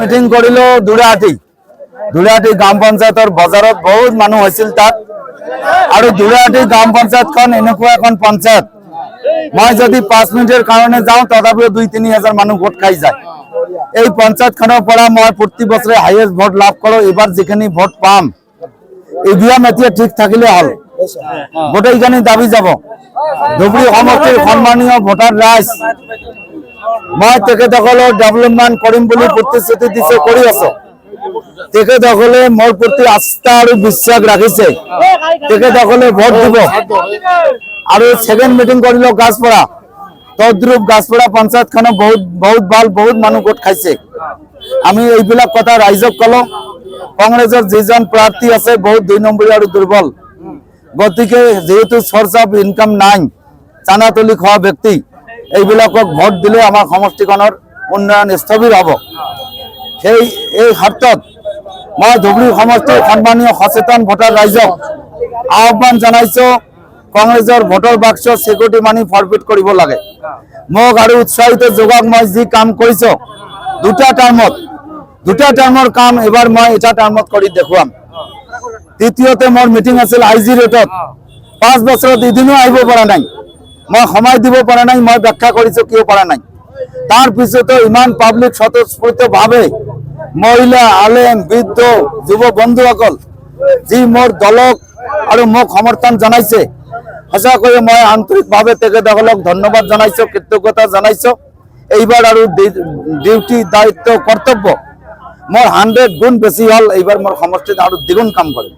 Meeting কৰিল দুলিয়াহাটি গ্ৰাম পঞ্চায়তৰ বজাৰত বহুত মানুহ হৈছিল তাত আৰু দুলিয়াহাটি গ্ৰাম পঞ্চায়তখন এনেকুৱা এখন পঞ্চায়ত মই যদি 5 মিনিটেৰ কাৰণে যাওঁ তথাপিও 2-3 হাজাৰ মানুহ ভোট খাই যায়। এই পঞ্চায়তখনৰ পৰা মই প্ৰতি বছৰে হাইয়েষ্ট ভোট লাভ কৰোঁ। এবাৰ যিখিনি ভোট পাম ইভিএম এতিয়া ঠিক থাকিলে হল, গোটেইখিনি দাবি যাব। ধুবুৰী সমষ্টিৰ সন্মানীয় ভোটাৰ ৰাইজ, মই তেখেতসকলৰ ডেভেলপমেণ্ট কৰিম বুলি প্ৰতিশ্ৰুতি দিছো, কৰি আছো। তেখেতসকলে মোৰ প্ৰতি আস্থা আৰু বিশ্বাস ৰাখিছে, তেখেতসকলে ভোট দিব। আৰু সেকেন্ড মিটিং কৰিলো গাছপৰা, তদ্ৰুপ গাছপৰা পঞ্চায়তখনে বহুত মানুহ ভোট খাইছে। আমি এইবিলাক কথা ৰাইজক কলো। কংগ্ৰেছৰ যিজন প্ৰাৰ্থী আছে বহুত 2 নম্বৰী আৰু দুৰ্বল, গতিকে যেহেতু সোৰ্স অফ ইনকাম নাই, চানাতলি খোৱা ব্যক্তি, এইবিলাকক ভোট দিলে আমাৰ সমষ্টিখনৰ উন্নয়ন স্থবিৰ হ'ব। এই ক্ষেত্ৰত মই ধুবুৰী সমষ্টিৰ সন্মানীয় সচেতন ভোটাৰ ৰাইজক আহ্বান জনাইছো, কংগ্ৰেছৰ ভোটৰ বাক্স সিকিউৰিটি মানি ফৰফিট কৰিব লাগে। মোক আৰু উৎসাহিত যোগাক। মই যি কাম কৰিছো দুটা টাৰ্মৰ কাম এবাৰ মই এটা টাৰ্মত কৰি দেখুৱাম। তৃতীয়তে মোৰ মিটিং আছিল আইজি ৰোডত, 5 বছৰত এদিনো আহিব পৰা নাই, মই সময় দিব পৰা নাই। মই ব্যাখ্যা কৰিছো কিয় পৰা নাই। তাৰ পিছতো ইমান পাব্লিক স্বতঃস্ফূৰ্তভাৱে মহিলা, আলেম, বৃদ্ধ, যুৱ বন্ধুসকল যি মোৰ দলক আৰু মোক সমৰ্থন জনাইছে, সঁচাকৈয়ে মই আন্তৰিকভাৱে তেখেতসকলক ধন্যবাদ জনাইছো, কৃতজ্ঞতা জনাইছো। এইবাৰ আৰু ডিউটি দায়িত্ব কৰ্তব্য মোৰ 100 গুণ বেছি হল। এইবাৰ মোৰ সমষ্টিত আৰু দ্বিগুণ কাম কৰিম।